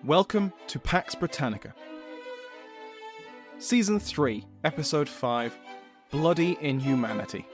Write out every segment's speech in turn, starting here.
Welcome to Pax Britannica. Season 3, Episode 5, Bloody Inhumanity.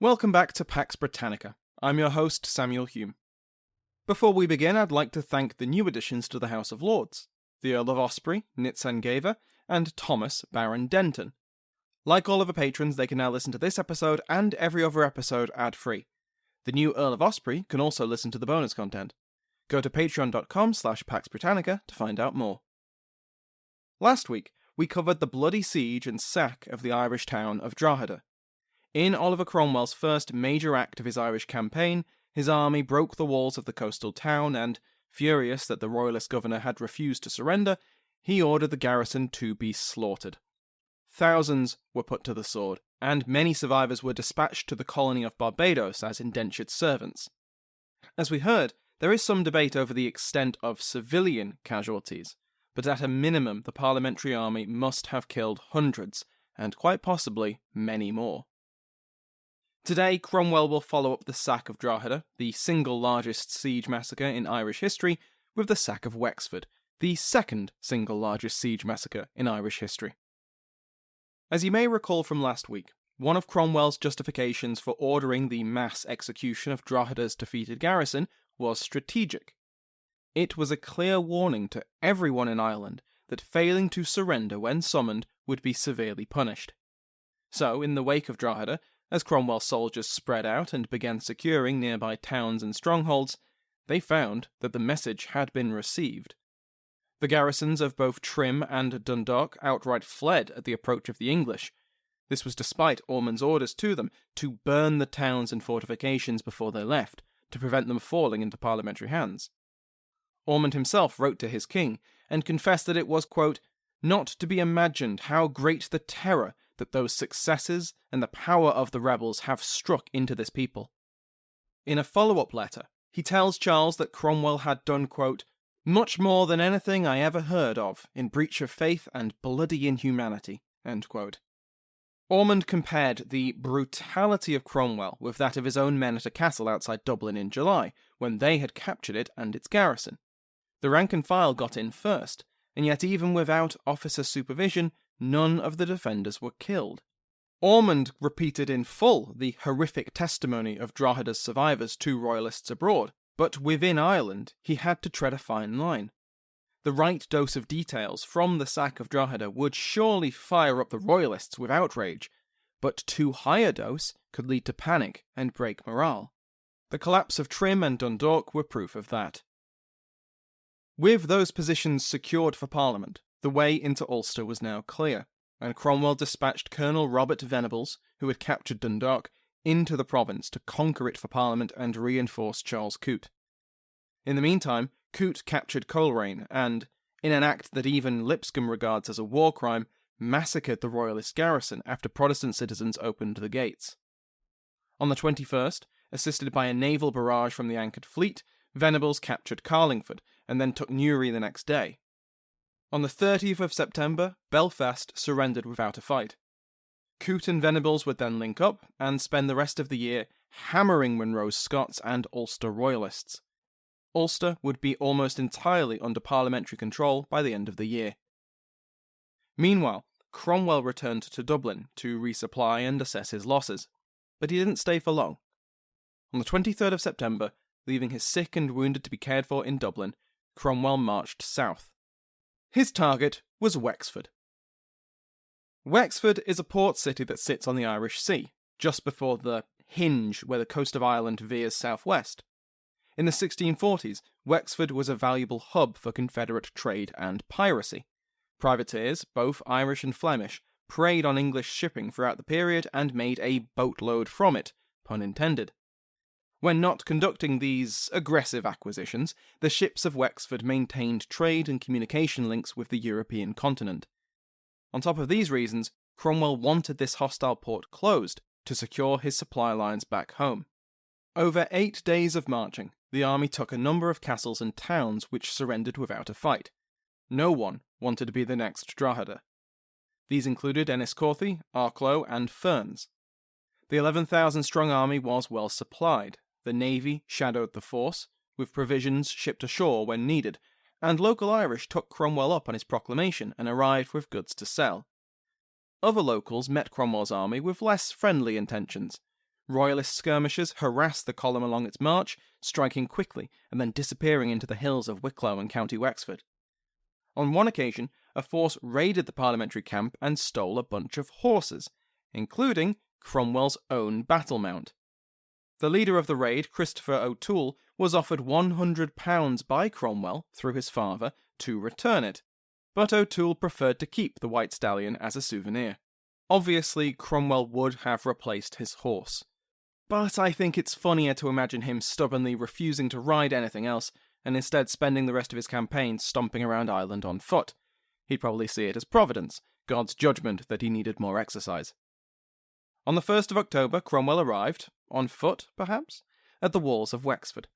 Welcome back to Pax Britannica. I'm your host, Samuel Hume. Before we begin, I'd like to thank the new additions to the House of Lords, the Earl of Osprey, Nitsengeva, and Thomas, Baron Denton. Like all of the patrons, they can now listen to this episode and every other episode ad-free. The new Earl of Osprey can also listen to the bonus content. Go to patreon.com/PaxBritannica to find out more. Last week, we covered the bloody siege and sack of the Irish town of Drogheda. In Oliver Cromwell's first major act of his Irish campaign, his army broke the walls of the coastal town and, furious that the royalist governor had refused to surrender, he ordered the garrison to be slaughtered. Thousands were put to the sword, and many survivors were dispatched to the colony of Barbados as indentured servants. As we heard, there is some debate over the extent of civilian casualties, but at a minimum the parliamentary army must have killed hundreds, and quite possibly many more. Today, Cromwell will follow up the sack of Drogheda, the single largest siege massacre in Irish history, with the sack of Wexford, the second single largest siege massacre in Irish history. As you may recall from last week, one of Cromwell's justifications for ordering the mass execution of Drogheda's defeated garrison was strategic. It was a clear warning to everyone in Ireland that failing to surrender when summoned would be severely punished. So, in the wake of Drogheda, as Cromwell's soldiers spread out and began securing nearby towns and strongholds, they found that the message had been received. The garrisons of both Trim and Dundalk outright fled at the approach of the English. This was despite Ormond's orders to them to burn the towns and fortifications before they left, to prevent them falling into parliamentary hands. Ormond himself wrote to his king, and confessed that it was, quote, "not to be imagined how great the terror that those successes and the power of the rebels have struck into this people." In a follow-up letter, he tells Charles that Cromwell had done, quote, "much more than anything I ever heard of in breach of faith and bloody inhumanity," end quote. Ormond compared the brutality of Cromwell with that of his own men at a castle outside Dublin in July, when they had captured it and its garrison. The rank and file got in first, and yet even without officer supervision, none of the defenders were killed. Ormond repeated in full the horrific testimony of Drogheda's survivors to royalists abroad, but within Ireland he had to tread a fine line. The right dose of details from the sack of Drogheda would surely fire up the royalists with outrage, but too high a dose could lead to panic and break morale. The collapse of Trim and Dundalk were proof of that. With those positions secured for Parliament, the way into Ulster was now clear, and Cromwell dispatched Colonel Robert Venables, who had captured Dundalk, into the province to conquer it for Parliament and reinforce Charles Coote. In the meantime, Coote captured Coleraine and, in an act that even Lipscomb regards as a war crime, massacred the royalist garrison after Protestant citizens opened the gates. On the 21st, assisted by a naval barrage from the anchored fleet, Venables captured Carlingford, and then took Newry the next day. On the 30th of September, Belfast surrendered without a fight. Coote and Venables would then link up and spend the rest of the year hammering Monroe's Scots and Ulster royalists. Ulster would be almost entirely under parliamentary control by the end of the year. Meanwhile, Cromwell returned to Dublin to resupply and assess his losses, but he didn't stay for long. On the 23rd of September, leaving his sick and wounded to be cared for in Dublin, Cromwell marched south. His target was Wexford. Wexford is a port city that sits on the Irish Sea, just before the hinge where the coast of Ireland veers southwest. In the 1640s, Wexford was a valuable hub for Confederate trade and piracy. Privateers, both Irish and Flemish, preyed on English shipping throughout the period and made a boatload from it, pun intended. When not conducting these aggressive acquisitions, the ships of Wexford maintained trade and communication links with the European continent. On top of these reasons, Cromwell wanted this hostile port closed to secure his supply lines back home. Over 8 days of marching, the army took a number of castles and towns which surrendered without a fight. No one wanted to be the next Drogheda. These included Enniscorthy, Arklow, and Ferns. The 11,000-strong army was well supplied. The navy shadowed the force, with provisions shipped ashore when needed, and local Irish took Cromwell up on his proclamation and arrived with goods to sell. Other locals met Cromwell's army with less friendly intentions. Royalist skirmishers harassed the column along its march, striking quickly and then disappearing into the hills of Wicklow and County Wexford. On one occasion, a force raided the parliamentary camp and stole a bunch of horses, including Cromwell's own battle mount. The leader of the raid, Christopher O'Toole, was offered £100 by Cromwell, through his father, to return it, but O'Toole preferred to keep the white stallion as a souvenir. Obviously, Cromwell would have replaced his horse, but I think it's funnier to imagine him stubbornly refusing to ride anything else, and instead spending the rest of his campaign stomping around Ireland on foot. He'd probably see it as Providence, God's judgment that he needed more exercise. On the 1st of October, Cromwell arrived, on foot perhaps, at the walls of Wexford.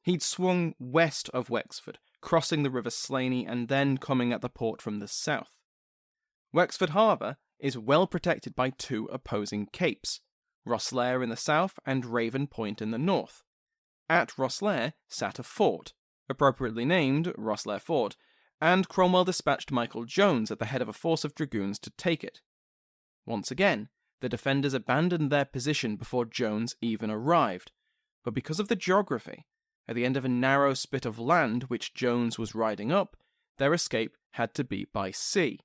He'd swung west of Wexford, crossing the river Slaney and then coming at the port from the south. Wexford Harbour is well protected by 2 opposing capes, Rosslare in the south and Raven Point in the north. At Rosslare sat a fort, appropriately named Rosslare Fort, and Cromwell dispatched Micheál Jones at the head of a force of dragoons to take it. Once again, the defenders abandoned their position before Jones even arrived, but because of the geography, at the end of a narrow spit of land which Jones was riding up, their escape had to be by sea.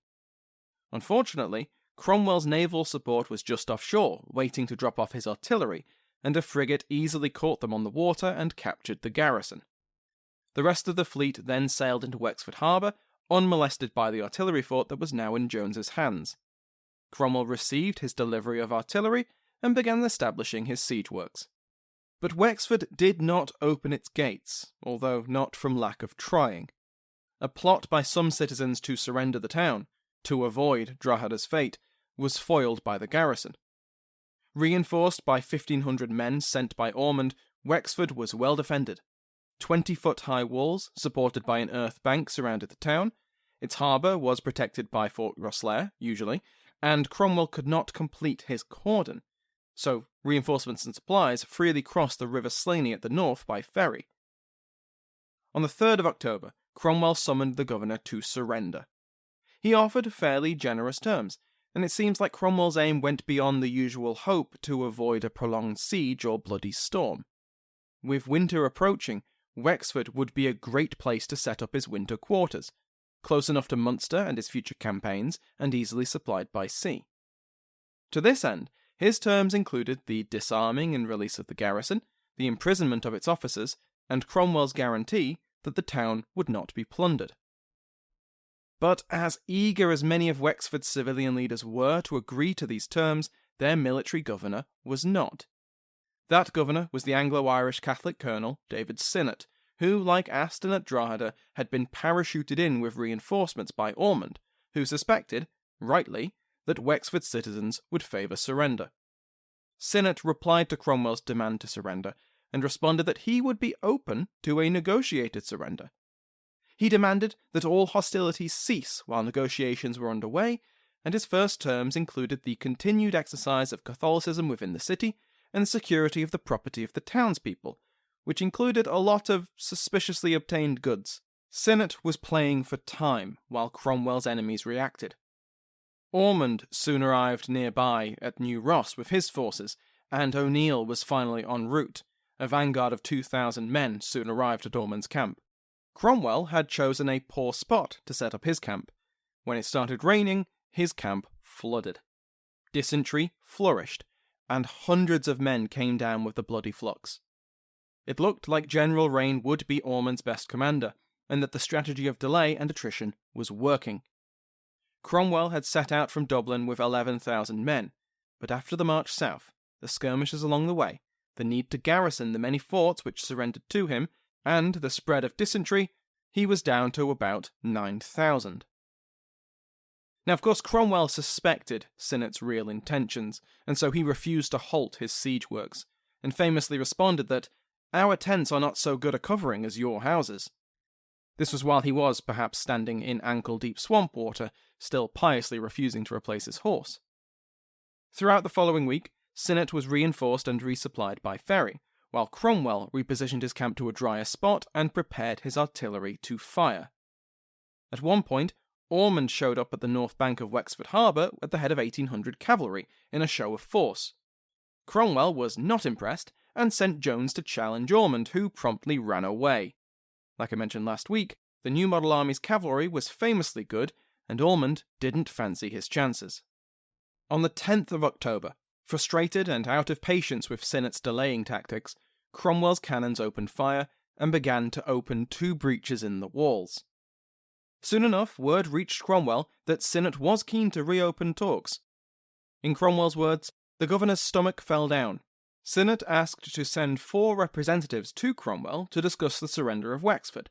Unfortunately, Cromwell's naval support was just offshore, waiting to drop off his artillery, and a frigate easily caught them on the water and captured the garrison. The rest of the fleet then sailed into Wexford Harbour, unmolested by the artillery fort that was now in Jones's hands. Cromwell received his delivery of artillery and began establishing his siege works. But Wexford did not open its gates, although not from lack of trying. A plot by some citizens to surrender the town, to avoid Drogheda's fate, was foiled by the garrison. Reinforced by 1,500 men sent by Ormond, Wexford was well defended. 20-foot-high walls, supported by an earth bank, surrounded the town. Its harbour was protected by Fort Rosslare, usually, and Cromwell could not complete his cordon, so reinforcements and supplies freely crossed the River Slaney at the north by ferry. On the 3rd of October, Cromwell summoned the governor to surrender. He offered fairly generous terms, and it seems like Cromwell's aim went beyond the usual hope to avoid a prolonged siege or bloody storm. With winter approaching, Wexford would be a great place to set up his winter quarters, close enough to Munster and his future campaigns, and easily supplied by sea. To this end, his terms included the disarming and release of the garrison, the imprisonment of its officers, and Cromwell's guarantee that the town would not be plundered. But as eager as many of Wexford's civilian leaders were to agree to these terms, their military governor was not. That governor was the Anglo-Irish Catholic colonel David Sinnott, who, like Aston at Drogheda, had been parachuted in with reinforcements by Ormond, who suspected, rightly, that Wexford citizens would favour surrender. Sinnott replied to Cromwell's demand to surrender, and responded that he would be open to a negotiated surrender. He demanded that all hostilities cease while negotiations were underway, and his first terms included the continued exercise of Catholicism within the city and the security of the property of the townspeople, which included a lot of suspiciously obtained goods. Sinnott was playing for time while Cromwell's enemies reacted. Ormond soon arrived nearby at New Ross with his forces, and O'Neill was finally en route. A vanguard of 2,000 men soon arrived at Ormond's camp. Cromwell had chosen a poor spot to set up his camp. When it started raining, his camp flooded. Dysentery flourished, and hundreds of men came down with the bloody flux. It looked like General Rain would be Ormond's best commander, and that the strategy of delay and attrition was working. Cromwell had set out from Dublin with 11,000 men, but after the march south, the skirmishes along the way, the need to garrison the many forts which surrendered to him, and the spread of dysentery, he was down to about 9,000. Now, of course, Cromwell suspected Sinnott's real intentions, and so he refused to halt his siege works. and famously responded that, "Our tents are not so good a covering as your houses." This was while he was perhaps standing in ankle-deep swamp water, still piously refusing to replace his horse. Throughout the following week, Sinnott was reinforced and resupplied by ferry, while Cromwell repositioned his camp to a drier spot and prepared his artillery to fire. At one point, Ormond showed up at the north bank of Wexford harbour at the head of 1,800 cavalry in a show of force. Cromwell was not impressed and sent Jones to challenge Ormond, who promptly ran away. Like I mentioned last week, the New Model Army's cavalry was famously good, and Ormond didn't fancy his chances. On the 10th of October, frustrated and out of patience with Sinnott's delaying tactics, Cromwell's cannons opened fire and began to open 2 breaches in the walls. Soon enough, word reached Cromwell that Sinnott was keen to reopen talks. In Cromwell's words, the governor's stomach fell down. Sinnott asked to send 4 representatives to Cromwell to discuss the surrender of Wexford.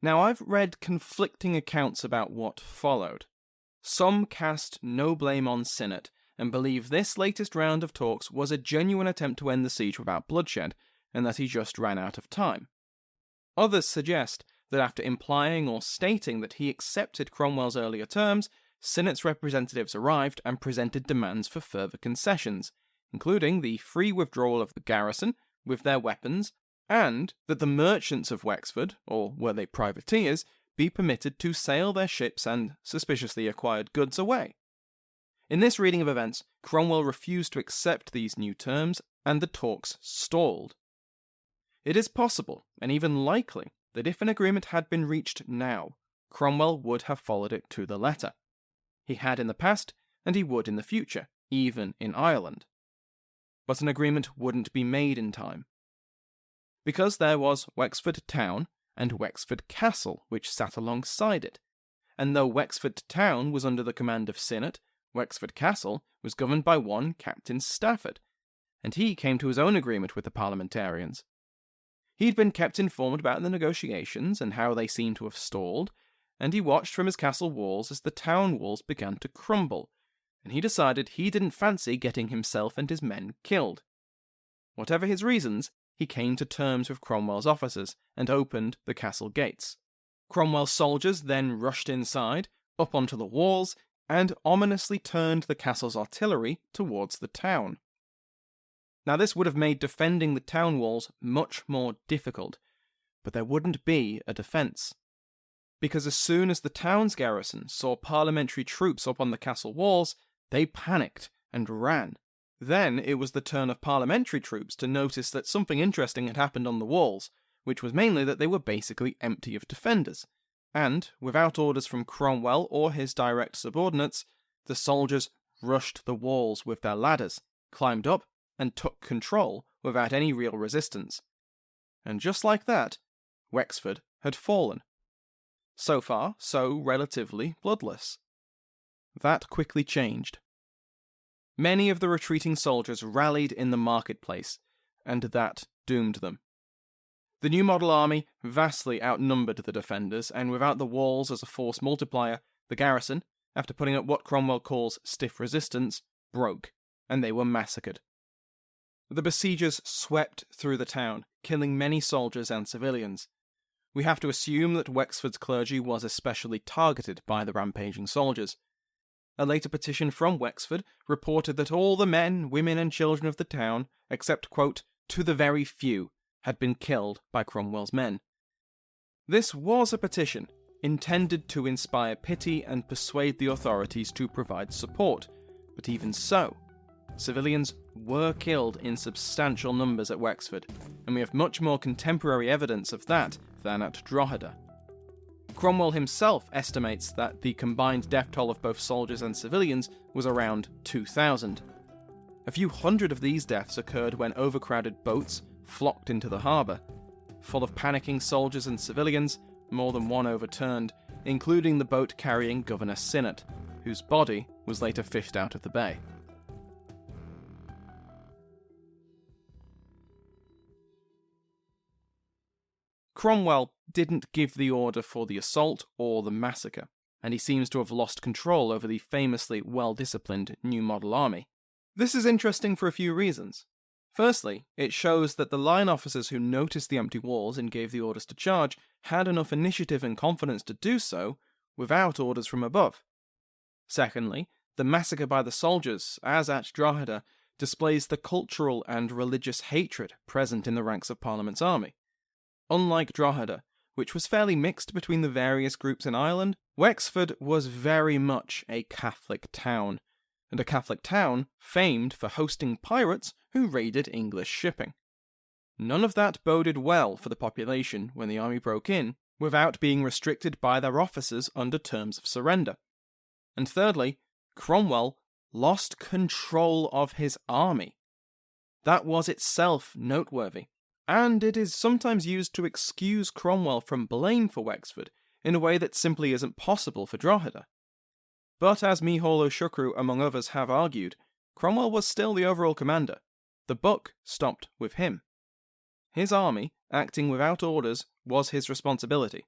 Now, I've read conflicting accounts about what followed. Some cast no blame on Sinnott and believe this latest round of talks was a genuine attempt to end the siege without bloodshed, and that he just ran out of time. Others suggest that after implying or stating that he accepted Cromwell's earlier terms, Sinnott's representatives arrived and presented demands for further concessions, including the free withdrawal of the garrison with their weapons, and that the merchants of Wexford, or were they privateers, be permitted to sail their ships and suspiciously acquired goods away. In this reading of events, Cromwell refused to accept these new terms, and the talks stalled. It is possible, and even likely, that if an agreement had been reached now, Cromwell would have followed it to the letter. He had in the past, and he would in the future, even in Ireland. But an agreement wouldn't be made in time. Because there was Wexford Town and Wexford Castle which sat alongside it, and though Wexford Town was under the command of Sinnott, Wexford Castle was governed by one Captain Stafford, and he came to his own agreement with the parliamentarians. He'd been kept informed about the negotiations and how they seemed to have stalled, and he watched from his castle walls as the town walls began to crumble, and he decided he didn't fancy getting himself and his men killed. Whatever his reasons, he came to terms with Cromwell's officers and opened the castle gates. Cromwell's soldiers then rushed inside, up onto the walls, and ominously turned the castle's artillery towards the town. Now, this would have made defending the town walls much more difficult, but there wouldn't be a defence. Because as soon as the town's garrison saw parliamentary troops up on the castle walls, they panicked and ran. Then it was the turn of parliamentary troops to notice that something interesting had happened on the walls, which was mainly that they were basically empty of defenders. And, without orders from Cromwell or his direct subordinates, the soldiers rushed the walls with their ladders, climbed up, and took control without any real resistance. And just like that, Wexford had fallen. So far, so relatively bloodless. That quickly changed. Many of the retreating soldiers rallied in the marketplace, and that doomed them. The New Model Army vastly outnumbered the defenders, and without the walls as a force multiplier, the garrison, after putting up what Cromwell calls stiff resistance, broke, and they were massacred. The besiegers swept through the town, killing many soldiers and civilians. We have to assume that Wexford's clergy was especially targeted by the rampaging soldiers. A later petition from Wexford reported that all the men, women, and children of the town, except, quote, "to the very few," had been killed by Cromwell's men. This was a petition intended to inspire pity and persuade the authorities to provide support, but even so, civilians were killed in substantial numbers at Wexford, and we have much more contemporary evidence of that than at Drogheda. Cromwell himself estimates that the combined death toll of both soldiers and civilians was around 2,000. A few hundred of these deaths occurred when overcrowded boats flocked into the harbour. Full of panicking soldiers and civilians, more than one overturned, including the boat carrying Governor Sinnott, whose body was later fished out of the bay. Cromwell didn't give the order for the assault or the massacre, and he seems to have lost control over the famously well-disciplined New Model Army. This is interesting for a few reasons. Firstly, it shows that the line officers who noticed the empty walls and gave the orders to charge had enough initiative and confidence to do so without orders from above. Secondly, the massacre by the soldiers, as at Drogheda, displays the cultural and religious hatred present in the ranks of Parliament's army. Unlike Drogheda, which was fairly mixed between the various groups in Ireland, Wexford was very much a Catholic town, and a Catholic town famed for hosting pirates who raided English shipping. None of that boded well for the population when the army broke in, without being restricted by their officers under terms of surrender. And thirdly, Cromwell lost control of his army. That was itself noteworthy, and it is sometimes used to excuse Cromwell from blame for Wexford in a way that simply isn't possible for Drogheda. But as Micheál Siochrú, among others, have argued, Cromwell was still the overall commander. The buck stopped with him. His army, acting without orders, was his responsibility.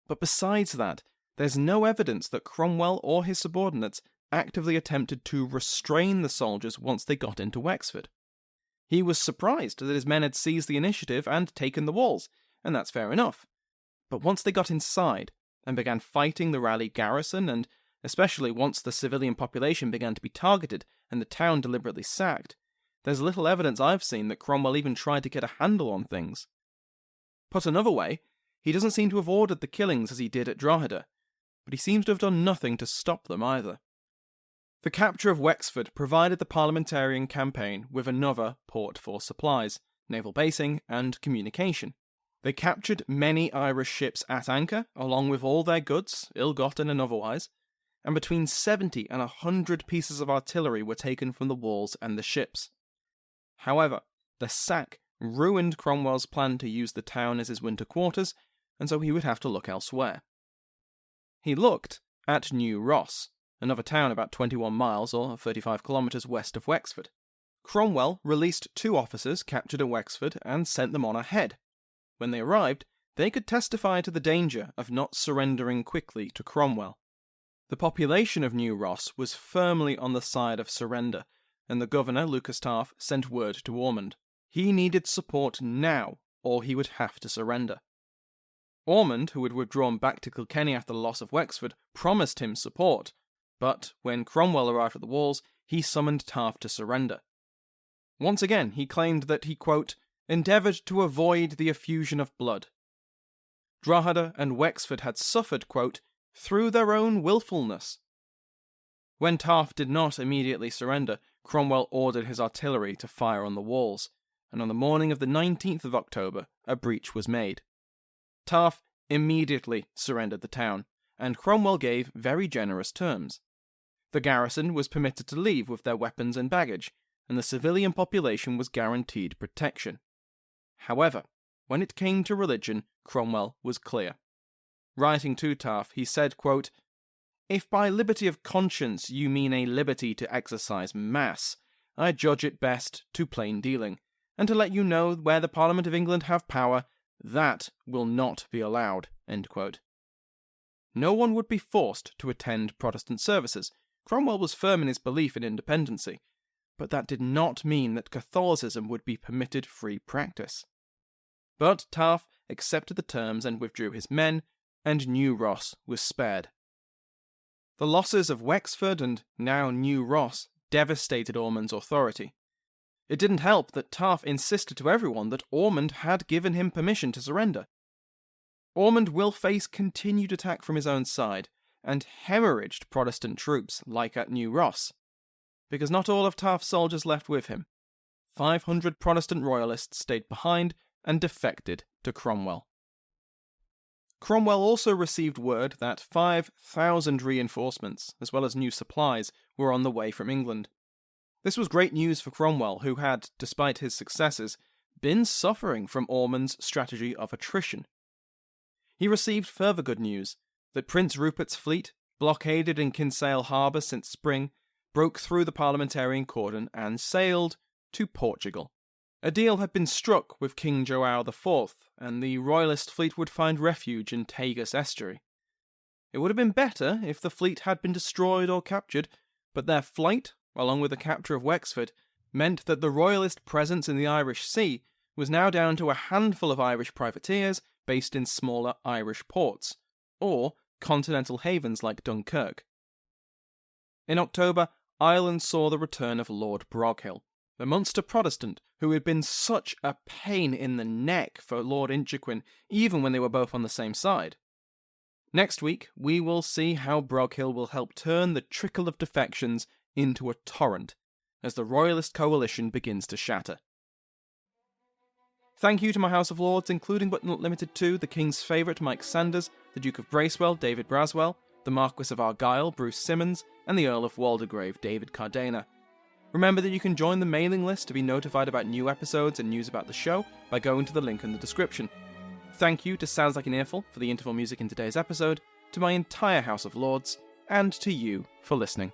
But besides that, there's no evidence that Cromwell or his subordinates actively attempted to restrain the soldiers once they got into Wexford. He was surprised that his men had seized the initiative and taken the walls, and that's fair enough. But once they got inside and began fighting the rallied garrison, and especially once the civilian population began to be targeted and the town deliberately sacked, there's little evidence I've seen that Cromwell even tried to get a handle on things. Put another way, he doesn't seem to have ordered the killings as he did at Drogheda, but he seems to have done nothing to stop them either. The capture of Wexford provided the parliamentarian campaign with another port for supplies, naval basing, and communication. They captured many Irish ships at anchor, along with all their goods, ill-gotten and otherwise, and between 70 and 100 pieces of artillery were taken from the walls and the ships. However, the sack ruined Cromwell's plan to use the town as his winter quarters, and so he would have to look elsewhere. He looked at New Ross, another town about 21 miles or 35 kilometres west of Wexford. Cromwell released 2 officers captured at Wexford and sent them on ahead. When they arrived, they could testify to the danger of not surrendering quickly to Cromwell. The population of New Ross was firmly on the side of surrender, and the governor, Lucas Taaffe, sent word to Ormond. He needed support now, or he would have to surrender. Ormond, who had withdrawn back to Kilkenny after the loss of Wexford, promised him support, but when Cromwell arrived at the walls, he summoned Taaffe to surrender. Once again, he claimed that he, quote, endeavoured to avoid the effusion of blood. Drogheda and Wexford had suffered, quote, through their own willfulness. When Taaffe did not immediately surrender, Cromwell ordered his artillery to fire on the walls, and on the morning of the 19th of October, a breach was made. Taaffe immediately surrendered the town, and Cromwell gave very generous terms. The garrison was permitted to leave with their weapons and baggage, and the civilian population was guaranteed protection. However, when it came to religion, Cromwell was clear. Writing to Taaffe, he said, quote, if by liberty of conscience you mean a liberty to exercise mass, I judge it best to plain dealing, and to let you know where the Parliament of England have power, that will not be allowed. End quote. No one would be forced to attend Protestant services. Cromwell was firm in his belief in independency, but that did not mean that Catholicism would be permitted free practice. But Taaffe accepted the terms and withdrew his men, and New Ross was spared. The losses of Wexford and now New Ross devastated Ormond's authority. It didn't help that Taaffe insisted to everyone that Ormond had given him permission to surrender. Ormond will face continued attack from his own side, and hemorrhaged Protestant troops like at New Ross, because not all of Taaffe's soldiers left with him. 500 Protestant royalists stayed behind and defected to Cromwell. Cromwell also received word that 5,000 reinforcements, as well as new supplies, were on the way from England. This was great news for Cromwell, who had, despite his successes, been suffering from Ormond's strategy of attrition. He received further good news, that Prince Rupert's fleet, blockaded in Kinsale Harbour since spring, broke through the parliamentarian cordon and sailed to Portugal. A deal had been struck with King João IV, and the royalist fleet would find refuge in Tagus estuary. It would have been better if the fleet had been destroyed or captured, but their flight, along with the capture of Wexford, meant that the royalist presence in the Irish Sea was now down to a handful of Irish privateers based in smaller Irish ports, or continental havens like Dunkirk. In October, Ireland saw the return of Lord Broghill, the Munster Protestant who had been such a pain in the neck for Lord Inchiquin even when they were both on the same side. Next week, we will see how Broghill will help turn the trickle of defections into a torrent, as the Royalist coalition begins to shatter. Thank you to my House of Lords, including but not limited to the King's favourite Mike Sanders, the Duke of Bracewell, David Braswell, the Marquess of Argyll, Bruce Simmons, and the Earl of Waldegrave, David Cardena. Remember that you can join the mailing list to be notified about new episodes and news about the show by going to the link in the description. Thank you to Sounds Like an Earful for the interval music in today's episode, to my entire House of Lords, and to you for listening.